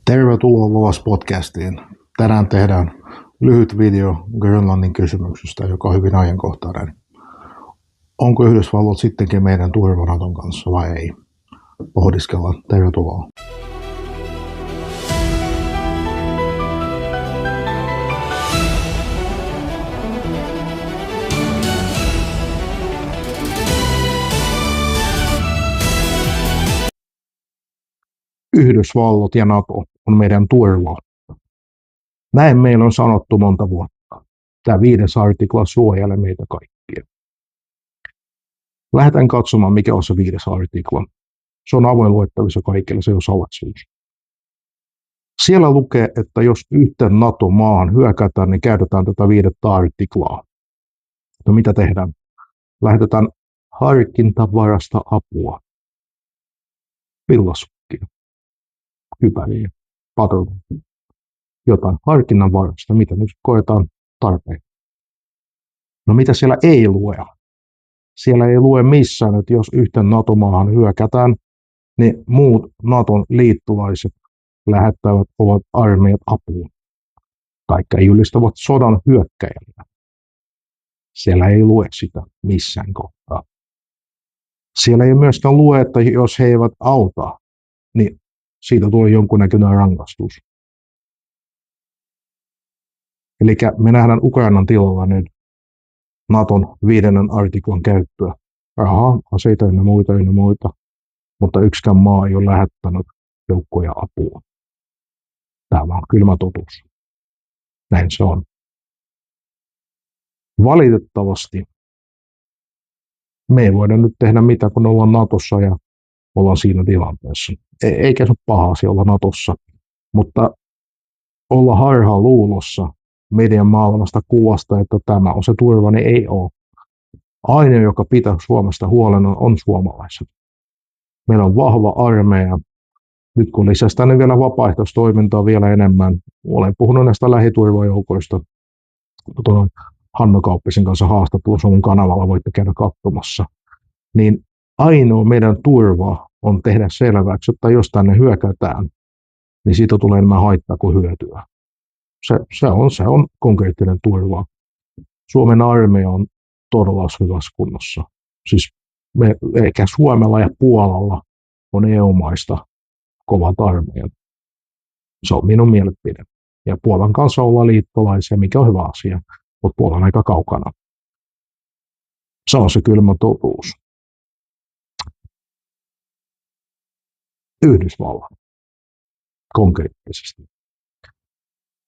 Tervetuloa Vovas-podcastiin. Tänään tehdään lyhyt video Grönlannin kysymyksestä, joka on hyvin ajankohtainen. Onko Yhdysvallat sittenkin meidän turva Naton kanssa vai ei? Pohdiskellaan. Tervetuloa. Yhdysvallat ja NATO on meidän turva. Näin meillä on sanottu monta vuotta. Tämä 5. artikla suojelee meitä kaikkia. Lähdetään katsomaan, mikä on se 5. artikla. Se on avoin luettavissa kaikille, se on salaisuus. Siellä lukee, että jos yhteen NATO-maahan hyökätään, niin käytetään tätä 5. artiklaa. No mitä tehdään? Lähetetään harkintavarasta apua. Villasukkia, hypäriä, patruunoja. Jotain harkinnanvaraista, mitä nyt koetaan tarpeen. No mitä siellä ei lue? Siellä ei lue missään, että jos yhten NATO-maahan hyökätään, niin muut Naton liittolaiset lähettävät ovat armeijat apuun. Taikka julistavat sodan hyökkäjällä. Siellä ei lue sitä missään kohtaa. Siellä ei myöskään lue, että jos he eivät auta, niin siitä tulee jonkunnäköinen rangaistus. Eli me nähdään Ukrainan tilalla nyt Naton 5. artiklan käyttöä. Rahaa, aseita ynnä muita, mutta yksikään maa ei ole lähettänyt joukkoja apua. Tämä on kylmä totuus. Näin se on. Valitettavasti me ei voida nyt tehdä mitään, kun ollaan Natossa ja ollaan siinä tilanteessa. Eikä se ole paha asia olla Natossa, mutta olla harhaan luulossa median maailmasta kuvasta, että tämä on se turva, niin ei ole. Ainoa, joka pitää Suomesta huolen, on suomalaiset. Meillä on vahva armeija. Nyt kun lisäsi tänne vielä vapaaehtoistoimintaa vielä enemmän, olen puhunut näistä lähiturvajoukoista. Hanno Kauppisen kanssa haastattelussa mun kanavalla voitte käydä katsomassa. Niin ainoa meidän turva on tehdä selväksi, että jos tänne hyökätään, niin siitä tulee enemmän haittaa kuin hyötyä. Se on konkreettinen turva. Suomen armeija on todella hyvässä kunnossa. Siis ehkä Suomella ja Puolalla on EU-maista kovat armeijat. Se on minun mielipide. Ja Puolan kanssa ollaan liittolaisia, mikä on hyvä asia, mutta Puola on aika kaukana. Se on se kylmä totuus. Yhdysvallat. Konkreettisesti.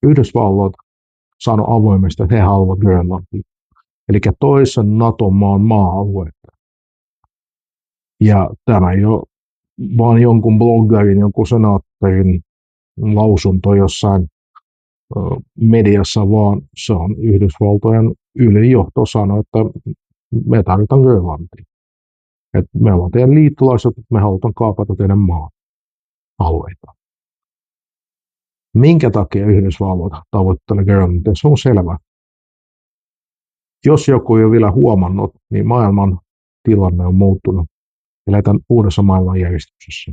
Yhdysvallat sanoi avoimesti, että he haluavat Grönlantia, eli toisen NATO-maan maa-alueita. Ja tämä ei ole vaan jonkun bloggarin, jonkun senaattorin lausunto jossain mediassa, vaan se on Yhdysvaltojen ylijohto sanoi, että me tarvitaan Grönlantia. Että me ollaan teidän liittolaiset, että me halutaan kaapata teidän maa-alueita. Minkä takia Yhdysvallat tavoittelee Grönlantia? Se on selvä. Jos joku ei ole vielä huomannut, niin maailman tilanne on muuttunut. Eletään uudessa maailmanjärjestyksessä.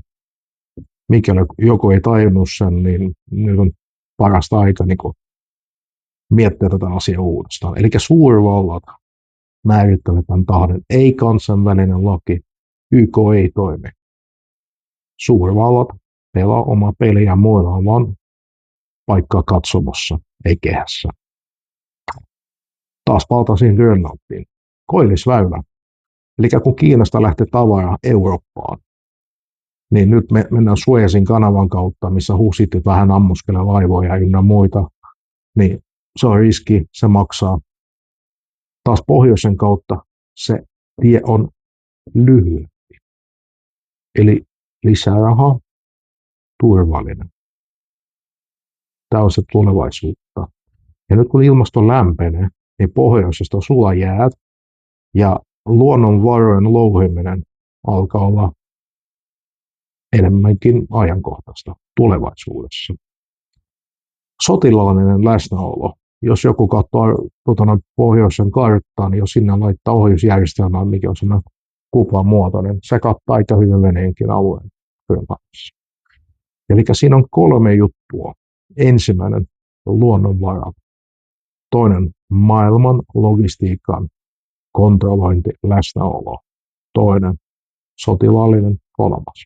Mikäli joku ei tajunnut sen, niin nyt on parasta aika miettiä tätä asiaa uudestaan. Eli suurvallat määrittävät tämän tahdon. Ei kansainvälinen laki. YK ei toimi. Suurvallat pelaa omaa peliä, muilla on vaan paikkaa katsomossa, ei kehässä. Taas paltaisiin Grönlantiin. Koillisväylä. Eli kun Kiinasta lähtee tavaraa Eurooppaan, niin nyt me mennään Suezin kanavan kautta, missä husitit vähän ammuskelee laivoja ynnä muita, niin se on riski, se maksaa. Taas pohjoisen kautta se tie on lyhyempi. Eli lisää rahaa, turvallinen. Tämä on se tulevaisuutta. Ja nyt kun ilmasto lämpenee, niin pohjoisesta sulaa jäät ja luonnonvarojen louhiminen alkaa olla enemmänkin ajankohtaista tulevaisuudessa. Sotilaallinen läsnäolo. Jos joku katsoo pohjoisen karttaa, niin jos sinne laittaa ohjusjärjestelmään, mikä on sellainen kuplamuotoinen, se kattaa aika hyvin veneenkin alueen. Eli siinä on 3 juttua. Ensimmäinen luonnonvarat, toinen maailman logistiikan kontrollointi, läsnäolo, toinen sotilaallinen, kolmas.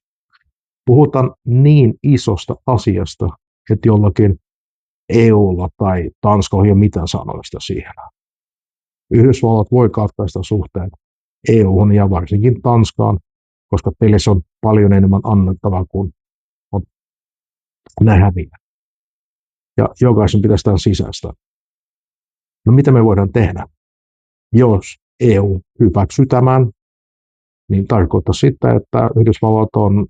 Puhutaan niin isosta asiasta, että jollakin EUlla tai Tanskalla ei ole mitään sanoista siihen. Yhdysvallat voi katkaista suhteet EU:hun ja varsinkin Tanskaan, koska pelissä on paljon enemmän annettavaa kuin on häviä. Ja jokaisen pitäisi tämän sisäistä. No mitä me voidaan tehdä? Jos EU hyväksyy tämän, niin tarkoittaa sitä, että Yhdysvallat on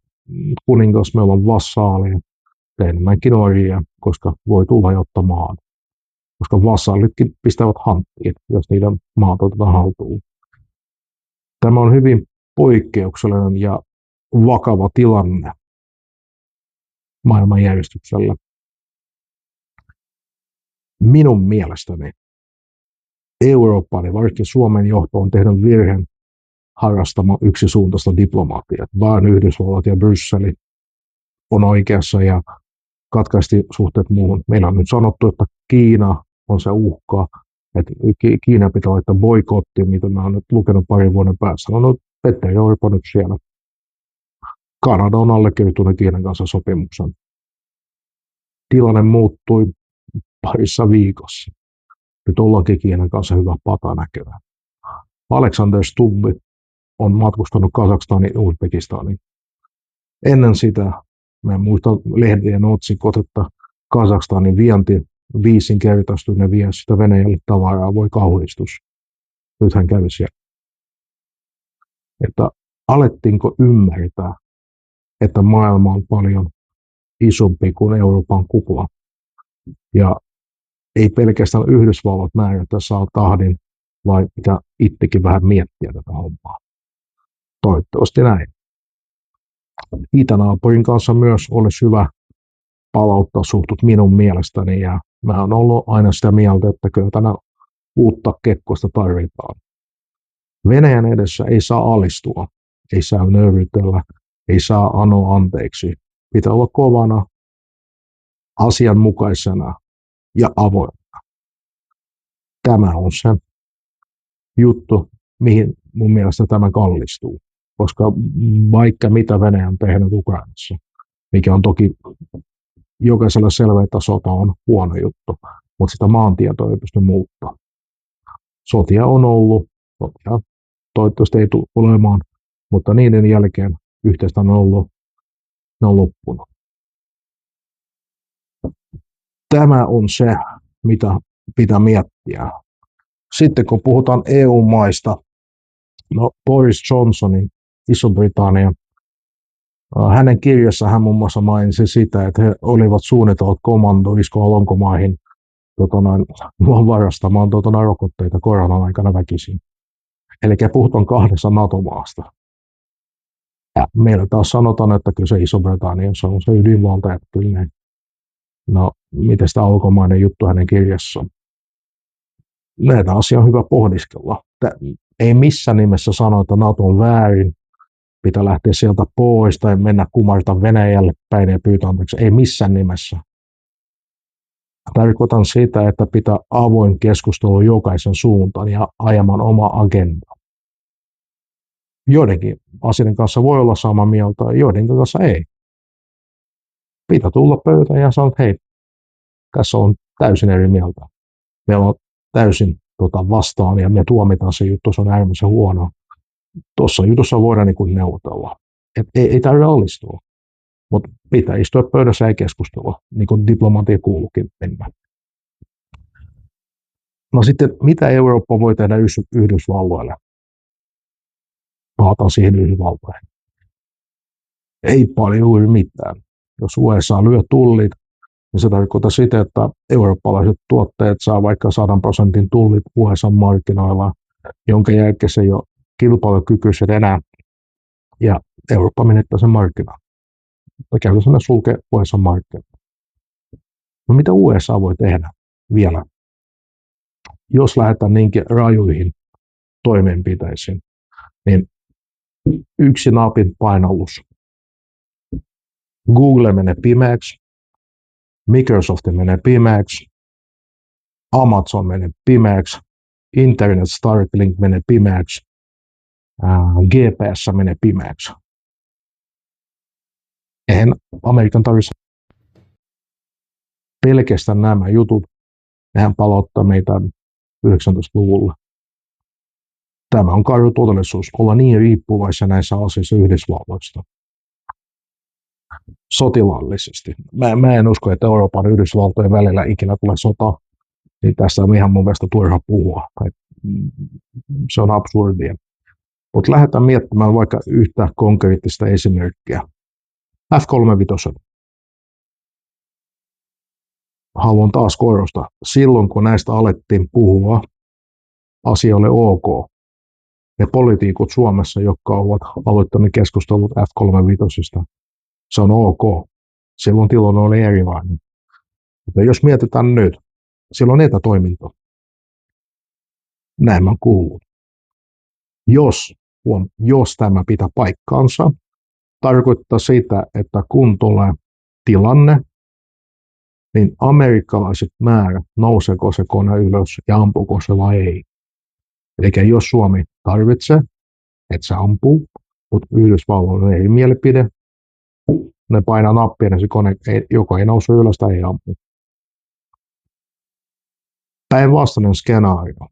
kuningas, meillä on vassaali, enemmänkin orjia, koska voi tulla jotta maan. Koska vassalitkin pistävät hanttiin, jos niiden maat otetaan haltuun. Tämä on hyvin poikkeuksellinen ja vakava tilanne maailmanjärjestyksellä. Minun mielestäni Euroopan ja varsinkin Suomen johto on tehnyt virheen harrastamaan yksisuuntaista diplomatiaa. Vain Yhdysvallat ja Brysseli on oikeassa ja katkaisti suhteet muuhun. Meillä on nyt sanottu, että Kiina on se uhka, että Kiina pitää laittaa boikottiin, mitä mä oon nyt lukenut parin vuoden päässä. No Petteri Orpo nyt siellä. Kanada on allekirjoittanut Kiinan kanssa sopimuksen. Tilanne muuttui parissa viikossa. Nyt ollaankin Kiinan kanssa hyvä pata näköään. Alexander Stubb on matkustanut Kazakstaniin ja Uzbekistaniin. Ennen sitä, mä en muista lehdien otsikot, että Kazakstanin vienti viisinkertaistui, ne vie sitä Venäjälle tavaraa, voi kauhistus. Nyt hän kävi siellä. Että alettiinko ymmärtää, että maailma on paljon isompi kuin Euroopan kupla. Ja ei pelkästään Yhdysvallat määrätä saa tahdin, vai pitää itsekin vähän miettiä tätä hommaa. Toivottavasti näin. Itänaapurin kanssa myös olisi hyvä palauttaa suhtut minun mielestäni, ja mä oon ollut aina sitä mieltä, että kyllä tänä uutta Kekkosta tarvitaan. Venäjän edessä ei saa alistua, ei saa nöyrytellä, ei saa anoa anteeksi. Pitää olla kovana, asianmukaisena ja avoimena. Tämä on se juttu, mihin mun mielestä tämä kallistuu. Koska vaikka mitä Venäjä on tehnyt Ukrainassa, mikä on toki jokaisella selvä, että sota on huono juttu, mutta sitä maantietoa ei pysty muuttamaan. Sotia on ollut, sotia toivottavasti ei tule olemaan, mutta niiden jälkeen yhteistä on ollut, ne on loppunut. Tämä on se, mitä pitää miettiä. Sitten kun puhutaan EU-maista, no Boris Johnsonin Iso-Britannia, hänen kirjassa hän muun muassa mainitsi sitä, että he olivat suunnitelleet kommandoiskoa Alankomaihin varastamaan rokotteita koronan aikana väkisin. Eli puhutaan 2 NATO-maasta. Ja meillä taas sanotaan, että kyllä se Iso-Britannia on se ydinvalta, että kyllä ne, no miten sitä Alankomainen juttu hänen kirjassaan. Näitä asiaa on hyvä pohdiskella. Ei missään nimessä sano, että NATO on väärin, pitää lähteä sieltä pois tai mennä kumarta Venäjälle päin ja pyytää anteeksi. Ei missään nimessä. Tarkoitan sitä, että pitää avoin keskustelu jokaisen suuntaan ja ajamaan oma agenda. Joidenkin asioiden kanssa voi olla samaa mieltä, joidenkin kanssa ei. Pitää tulla pöytään ja sanoa, että hei, tässä on täysin eri mieltä. Meillä on täysin vastaan ja me tuomitaan se juttu, se on äärimmäisen huono. Tuossa jutussa voidaan niin neuvotella. Ei tarvitse allistua, mutta pitää istua pöydässä ja keskustella, niin kuin diplomatia kuuluukin mennä. No sitten, mitä Eurooppa voi tehdä Yhdysvalloille? Palataan siihen Yhdysvaltoihin. Ei paljon juuri mitään. Jos USA lyö tullit, niin se tarkoittaa sitä, että eurooppalaiset tuotteet saa vaikka 100% tullit USA-markkinoilla, jonka jälkeen se ei ole kilpailukykyiset enää, ja Eurooppa menettää sen markkinaan. Käytännössä ne sulkee USA-markkinaa. No mitä USA voi tehdä vielä? Jos lähdetään niinkin rajuihin toimenpiteisiin, niin yksi napin painallus Google menee pimeäksi, Microsoft menee pimeäksi, Amazon menee pimeäksi, Internet Starlink menee pimeäksi, GPS menee pimeäksi. Eihän Amerikan tarvitse pelkästään nämä jutut, nehän palauttaa meitä 19-luvulla. Tämä on karu todellisuus, olla niin riippuvaisia näissä asioissa Yhdysvalloista. Sotilaallisesti. Mä en usko, että Euroopan ja Yhdysvaltojen välillä ikinä tulee sota. Niin tässä on ihan mun mielestä turha puhua. Se on absurdia. Mutta lähdetään miettimään vaikka yhtä konkreettista esimerkkiä. F-35. Haluan taas korostaa. Silloin kun näistä alettiin puhua, asia oli ok. Ne poliitikot Suomessa, jotka ovat aloittaneet keskustelut F-35, se on ok. Silloin tilanne oli erilainen. Mutta jos mietitään nyt, silloin etätoiminto. Näin mä kuullut. Jos tämä pitää paikkaansa, tarkoittaa sitä, että kun tulee tilanne, niin amerikkalaiset määrät, nouseeko se kone ylös ja ampuuko se vai ei. Eli jos Suomi tarvitsee, että se ampuu, mutta Yhdysvalloilla ei mielipide, ne painaa nappia ja se kone joko ei nouse ylös tai ei ampu. Päinvastainen skenaario.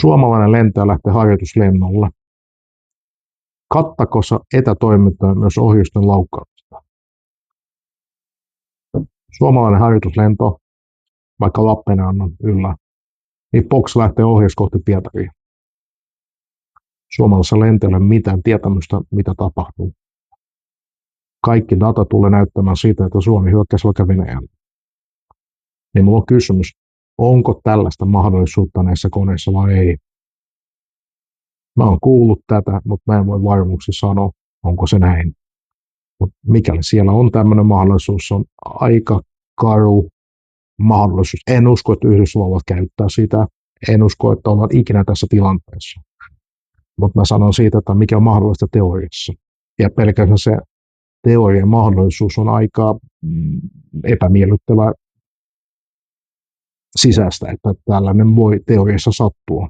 Suomalainen lentäjä lähtee harjoituslennolle. Kattako se etätoimintaa myös ohjusten laukkaamista? Suomalainen harjoituslento, vaikka Lappeenrannan yllä, niin Box lähtee ohjus kohti Pietaria. Suomalaisella lentäjällä ei ole mitään tietämystä, mitä tapahtuu. Kaikki data tulee näyttämään siitä, että Suomi hyökkäsi vaikka Venäjällä. Niin mulla on kysymys, onko tällaista mahdollisuutta näissä koneissa vai ei? Mä oon kuullut tätä, mutta mä en voi varmuuksi sanoa, onko se näin. Mutta mikäli siellä on tämmöinen mahdollisuus, se on aika karu mahdollisuus. En usko, että Yhdysvallat käyttää sitä. En usko, että ollaan ikinä tässä tilanteessa. Mutta mä sanon siitä, että mikä on mahdollista teoriassa. Ja pelkästään se teorian mahdollisuus on aika epämiellyttävä sisäistä, että tällainen voi teoriassa sattua.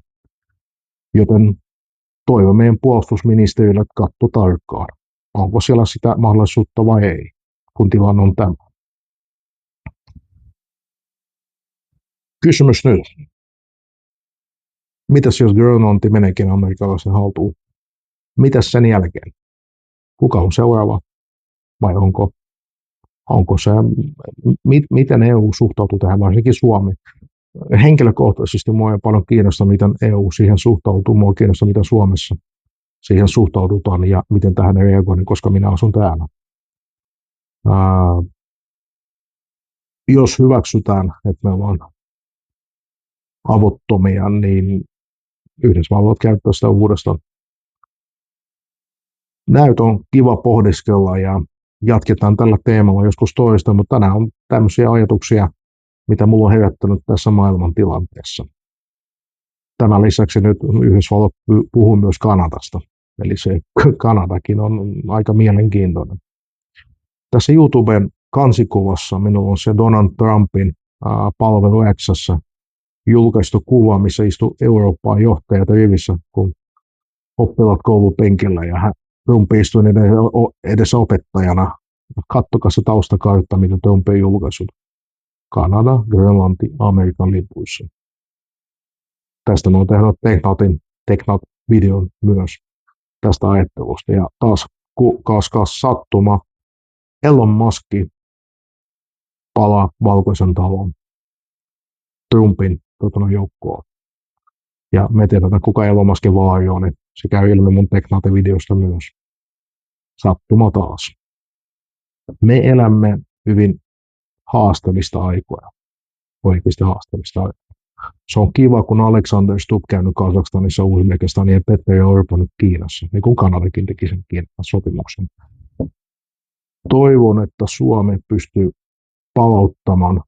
Joten toivon meidän puolustusministeriölle, että katsoo tarkkaan, onko siellä sitä mahdollisuutta vai ei, kun tilanne on tämä. Kysymys nyt. Mitäs jos Grönlanti meneekin amerikkalaisen haltuun? Mitäs sen jälkeen? Kuka on seuraava? Vai onko se, miten EU suhtautuu tähän, varsinkin Suomi? Henkilökohtaisesti minua ei paljon kiinnosta, miten EU siihen suhtautuu, minua kiinnostaa, miten Suomessa siihen suhtaudutaan ja miten tähän reagoin, koska minä asun täällä. Jos hyväksytään, että me ollaan avuttomia, niin Yhdysvallat käyttää sitä uudestaan. Näyt on kiva pohdiskella ja jatketaan tällä teemalla joskus toista, mutta tänään on tämmöisiä ajatuksia, mitä mulla on herättänyt tässä maailman tilanteessa. Tämän lisäksi nyt Yhdysvallat puhuu myös Kanadasta, eli se Kanadakin on aika mielenkiintoinen. Tässä YouTuben kansikuvassa minulla on se Donald Trumpin palvelu X:ssä julkaistu kuva, missä istuu Euroopan johtajat rivissä, kun oppilaat koulupenkillä ja Trump istui edessä opettajana. Kattokaa se taustakartta, mitä Trump on julkaissut. Kanada, Grönlanti, Amerikan lipuissa. Tästä me on tehnyt Teknat-videon myös tästä ajattelusta. Ja taas sattuma, Elon Musk palaa Valkoisen talon Trumpin joukkoon. Ja me tiedetään, kuka Elon Muskin vaari on, niin se käy ilmi mun Teknat-videosta myös. Sattuma taas. Me elämme hyvin haastavista aikoja. Oikeasti haastavista aikoja. Se on kiva, kun Alexander Stubb käynyt Kazakstanissa, Uzbekistanissa ja Petteri Orpo nyt Kiinassa, niin kuin Kanadakin teki sen Kiinan sopimuksen. Toivon, että Suomi pystyy palauttamaan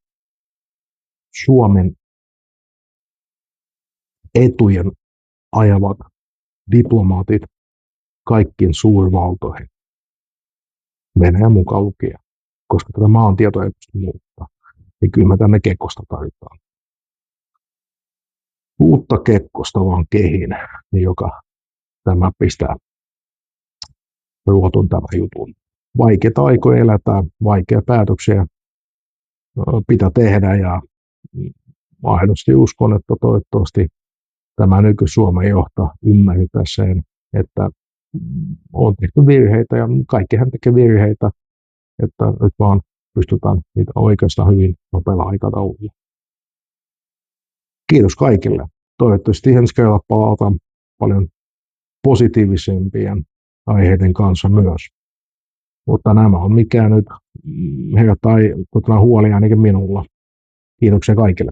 Suomen etujen ajavat diplomaatit kaikkiin suurvaltoihin. Venäjä mukaan lukien, koska tätä maantietoa ei pysty muuttaa. Niin kyllä me tänne Kekkosta tarvitaan. Uutta Kekkosta vaan kehin, niin joka tämä pistää ruotun tämän jutun. Vaikeita aikoja eletään, vaikeita päätöksiä pitää tehdä ja aidosti uskon, että toivottavasti tämä nyky-Suomen johto ymmärtää sen, että on tehty virheitä ja kaikkihan tekee virheitä, että nyt vaan pystytään niitä oikeastaan hyvin nopealla aikataululla. Kiitos kaikille. Toivottavasti ensi kerralla palataan paljon positiivisempien aiheiden kanssa myös. Mutta nämä on mikään nyt herättää huolia ainakin minulla. Kiitoksia kaikille.